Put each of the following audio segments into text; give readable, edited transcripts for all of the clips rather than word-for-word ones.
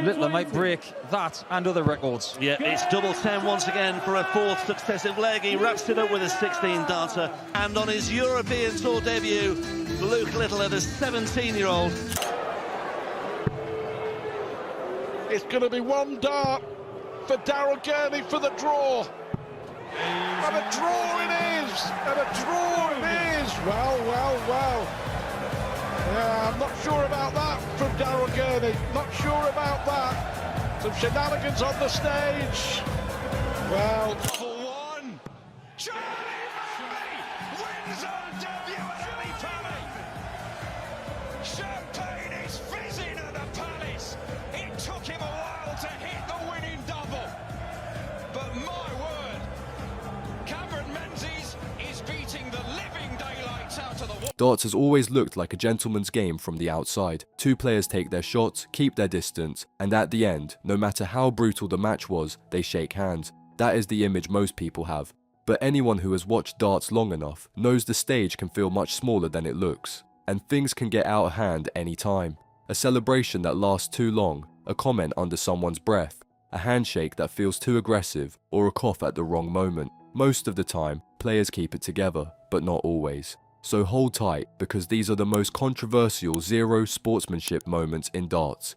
Littler might break that and other records. Yeah, it's double 10 once again for a fourth successive leg. He wraps it up with a 16-darter. And on his European Tour debut, Luke Littler, the 17-year-old. It's going to be one dart for Daryl Gurney for the draw. And a draw it is! And a draw it is! Well. Yeah, I'm not sure about that from Daryl Gurney. Not sure about that. Some shenanigans on the stage. Well. For one. Charlie Manley wins on debut at Pally. Champagne is fizzing at the Palace. It took him a while to hit the winning double. But my word, Menses is beating the living daylights out of the wall. Darts has always looked like a gentleman's game from the outside. Two players take their shots, keep their distance, and at the end, no matter how brutal the match was, they shake hands. That is the image most people have. But anyone who has watched darts long enough knows the stage can feel much smaller than it looks, and things can get out of hand any time. A celebration that lasts too long, a comment under someone's breath, a handshake that feels too aggressive, or a cough at the wrong moment. Most of the time, players keep it together, but not always. So hold tight, because these are the most controversial zero sportsmanship moments in darts.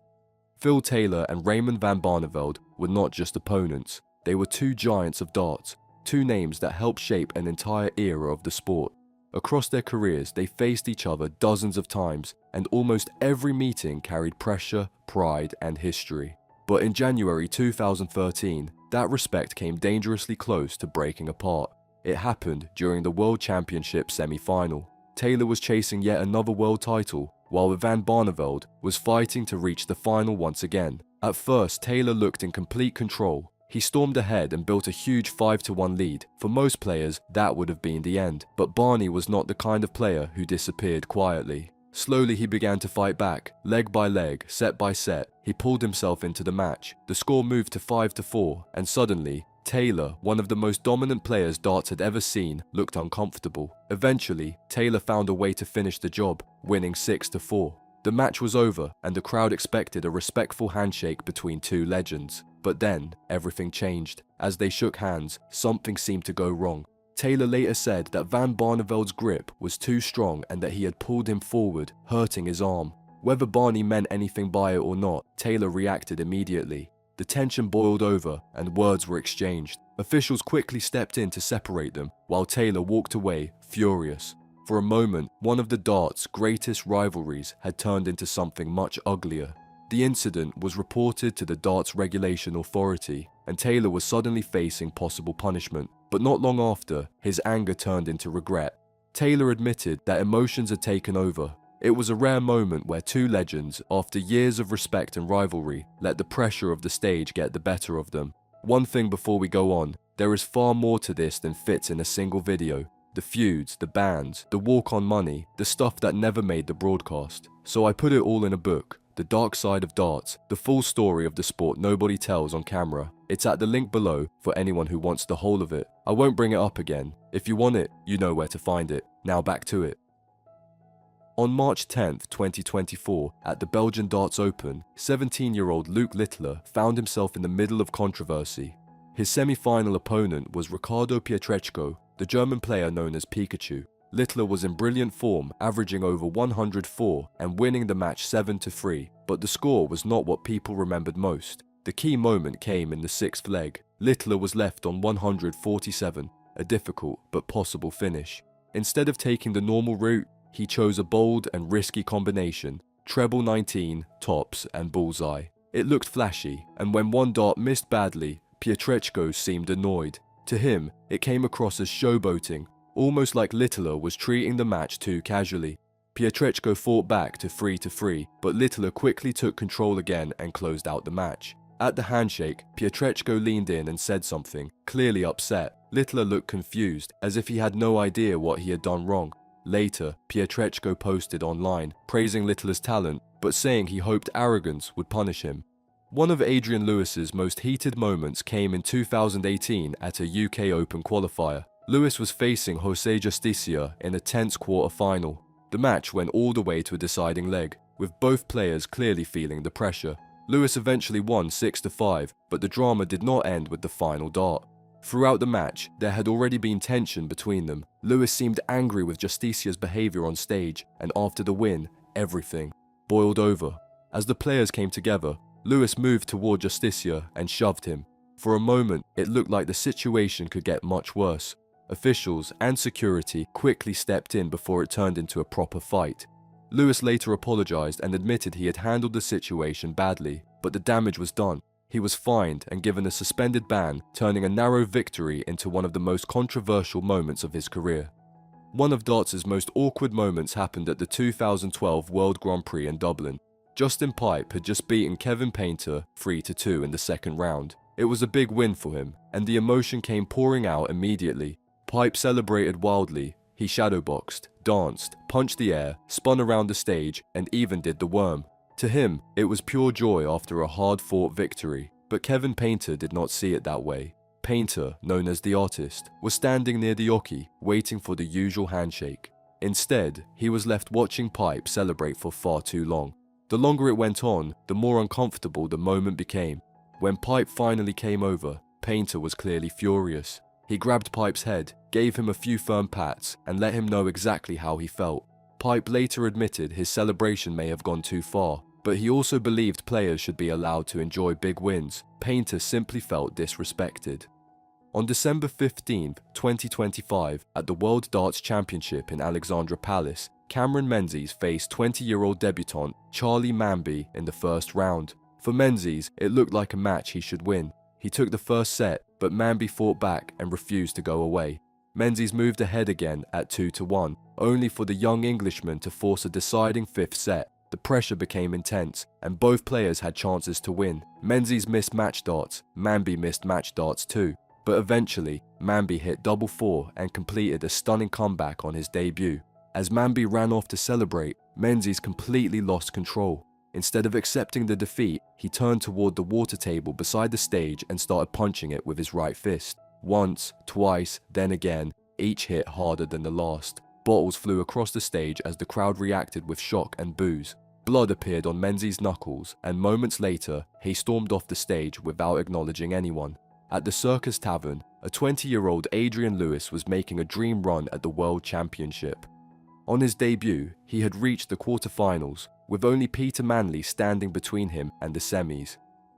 Phil Taylor and Raymond van Barneveld were not just opponents, they were two giants of darts, two names that helped shape an entire era of the sport. Across their careers, they faced each other dozens of times, and almost every meeting carried pressure, pride, and history. But in January 2013, that respect came dangerously close to breaking apart. It happened during the World Championship semi-final. Taylor was chasing yet another world title, while Van Barneveld was fighting to reach the final once again. At first, Taylor looked in complete control. He stormed ahead and built a huge 5-1 lead. For most players, that would have been the end. But Barney was not the kind of player who disappeared quietly. Slowly he began to fight back, leg by leg, set by set. He pulled himself into the match. The score moved to 5-4, and suddenly, Taylor, one of the most dominant players darts had ever seen, looked uncomfortable. Eventually, Taylor found a way to finish the job, winning 6-4. The match was over, and the crowd expected a respectful handshake between two legends. But then, everything changed. As they shook hands, something seemed to go wrong. Taylor later said that Van Barneveld's grip was too strong and that he had pulled him forward, hurting his arm. Whether Barney meant anything by it or not, Taylor reacted immediately. The tension boiled over and words were exchanged. Officials quickly stepped in to separate them, while Taylor walked away, furious. For a moment, one of the darts' greatest rivalries had turned into something much uglier. The incident was reported to the Darts Regulation Authority, and Taylor was suddenly facing possible punishment. But not long after, his anger turned into regret. Taylor admitted that emotions had taken over. It was a rare moment where two legends, after years of respect and rivalry, let the pressure of the stage get the better of them. One thing before we go on, there is far more to this than fits in a single video. The feuds, the bans, the walk on money, the stuff that never made the broadcast. So I put it all in a book, The Dark Side of Darts, the full story of the sport nobody tells on camera. It's at the link below for anyone who wants the whole of it. I won't bring it up again. If you want it, you know where to find it. Now back to it. On March 10th, 2024, at the Belgian Darts Open, 17-year-old Luke Littler found himself in the middle of controversy. His semi-final opponent was Riccardo Pietreczko, the German player known as Pikachu. Littler was in brilliant form, averaging over 104 and winning the match 7-3, but the score was not what people remembered most. The key moment came in the sixth leg. Littler was left on 147, a difficult but possible finish. Instead of taking the normal route, he chose a bold and risky combination, treble 19, tops and bullseye. It looked flashy, and when one dart missed badly, Pietreczko seemed annoyed. To him, it came across as showboating, almost like Littler was treating the match too casually. Pietreczko fought back to 3-3, but Littler quickly took control again and closed out the match. At the handshake, Pietreczko leaned in and said something, clearly upset. Littler looked confused, as if he had no idea what he had done wrong. Later, Pietreczko posted online, praising Littler's talent, but saying he hoped arrogance would punish him. One of Adrian Lewis's most heated moments came in 2018 at a UK Open qualifier. Lewis was facing Jose Justicia in a tense quarter-final. The match went all the way to a deciding leg, with both players clearly feeling the pressure. Lewis eventually won 6-5, but the drama did not end with the final dart. Throughout the match, there had already been tension between them. Lewis seemed angry with Justicia's behaviour on stage, and after the win, everything boiled over. As the players came together, Lewis moved toward Justicia and shoved him. For a moment, it looked like the situation could get much worse. Officials and security quickly stepped in before it turned into a proper fight. Lewis later apologised and admitted he had handled the situation badly, but the damage was done. He was fined and given a suspended ban, turning a narrow victory into one of the most controversial moments of his career. One of darts' most awkward moments happened at the 2012 World Grand Prix in Dublin. Justin Pipe had just beaten Kevin Painter 3-2 in the second round. It was a big win for him, and the emotion came pouring out immediately. Pipe celebrated wildly. He shadowboxed, danced, punched the air, spun around the stage, and even did the worm. To him, it was pure joy after a hard-fought victory, but Kevin Painter did not see it that way. Painter, known as the artist, was standing near the oki, waiting for the usual handshake. Instead, he was left watching Pipe celebrate for far too long. The longer it went on, the more uncomfortable the moment became. When Pipe finally came over, Painter was clearly furious. He grabbed Pipe's head, gave him a few firm pats, and let him know exactly how he felt. Pipe later admitted his celebration may have gone too far, but he also believed players should be allowed to enjoy big wins. Painter simply felt disrespected. On December 15, 2025, at the World Darts Championship in Alexandra Palace, Cameron Menses faced 20-year-old debutant Charlie Manby in the first round. For Menses, it looked like a match he should win. He took the first set, but Manby fought back and refused to go away. Menses moved ahead again at 2-1, only for the young Englishman to force a deciding fifth set. The pressure became intense, and both players had chances to win. Menses missed match darts, Manby missed match darts too. But eventually, Manby hit double four and completed a stunning comeback on his debut. As Manby ran off to celebrate, Menses completely lost control. Instead of accepting the defeat, he turned toward the water table beside the stage and started punching it with his right fist. Once, twice, then again, each hit harder than the last. Bottles flew across the stage as the crowd reacted with shock and boos. Blood appeared on Menses' knuckles, and moments later, he stormed off the stage without acknowledging anyone. At the Circus Tavern, a 20-year-old Adrian Lewis was making a dream run at the World Championship. On his debut, he had reached the quarterfinals, with only Peter Manley standing between him and the semis.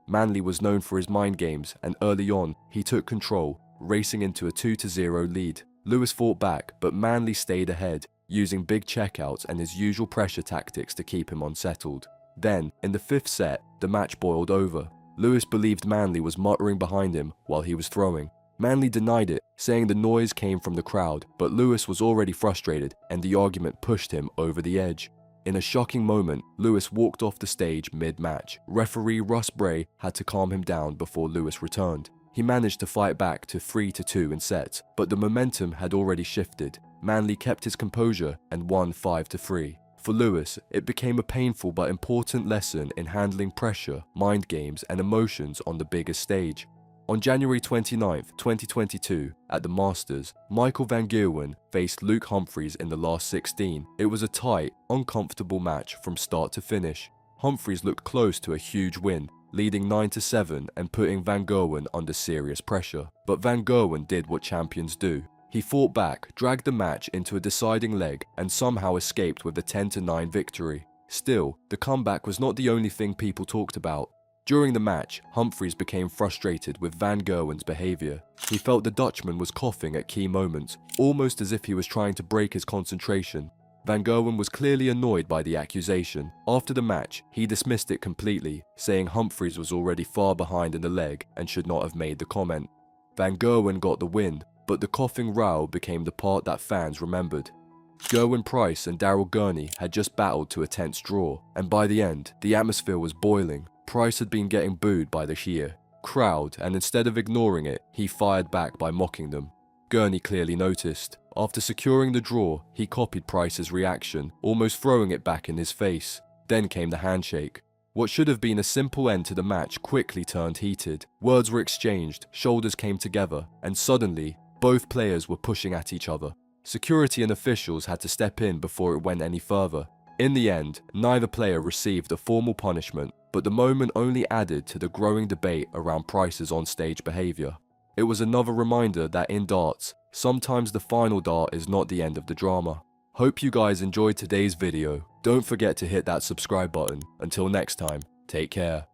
Manley was known for his mind games, and early on, he took control, racing into a 2-0 lead. Lewis fought back, but Manley stayed ahead, using big checkouts and his usual pressure tactics to keep him unsettled. Then, in the fifth set, the match boiled over. Lewis believed Manley was muttering behind him while he was throwing. Manley denied it, saying the noise came from the crowd, but Lewis was already frustrated, and the argument pushed him over the edge. In a shocking moment, Lewis walked off the stage mid-match. Referee Russ Bray had to calm him down before Lewis returned. He managed to fight back to 3-2 in sets, but the momentum had already shifted. Manley kept his composure and won 5-3. For Lewis, it became a painful but important lesson in handling pressure, mind games, and emotions on the biggest stage. On January 29, 2022, at the Masters, Michael van Gerwen faced Luke Humphries in the last 16. It was a tight, uncomfortable match from start to finish. Humphries looked close to a huge win, leading 9-7 and putting Van Gerwen under serious pressure. But Van Gerwen did what champions do. He fought back, dragged the match into a deciding leg, and somehow escaped with a 10-9 victory. Still, the comeback was not the only thing people talked about. During the match, Humphries became frustrated with Van Gerwen's behaviour. He felt the Dutchman was coughing at key moments, almost as if he was trying to break his concentration. Van Gerwen was clearly annoyed by the accusation. After the match, he dismissed it completely, saying Humphries was already far behind in the leg and should not have made the comment. Van Gerwen got the win, but the coughing row became the part that fans remembered. Gerwin Price and Daryl Gurney had just battled to a tense draw, and by the end, the atmosphere was boiling. Price had been getting booed by the sheer crowd, and instead of ignoring it, he fired back by mocking them. Gurney clearly noticed. After securing the draw, he copied Price's reaction, almost throwing it back in his face. Then came the handshake. What should have been a simple end to the match quickly turned heated. Words were exchanged, shoulders came together, and suddenly, both players were pushing at each other. Security and officials had to step in before it went any further. In the end, neither player received a formal punishment, but the moment only added to the growing debate around Price's on-stage behaviour. It was another reminder that in darts, sometimes the final dart is not the end of the drama. Hope you guys enjoyed today's video. Don't forget to hit that subscribe button. Until next time, take care.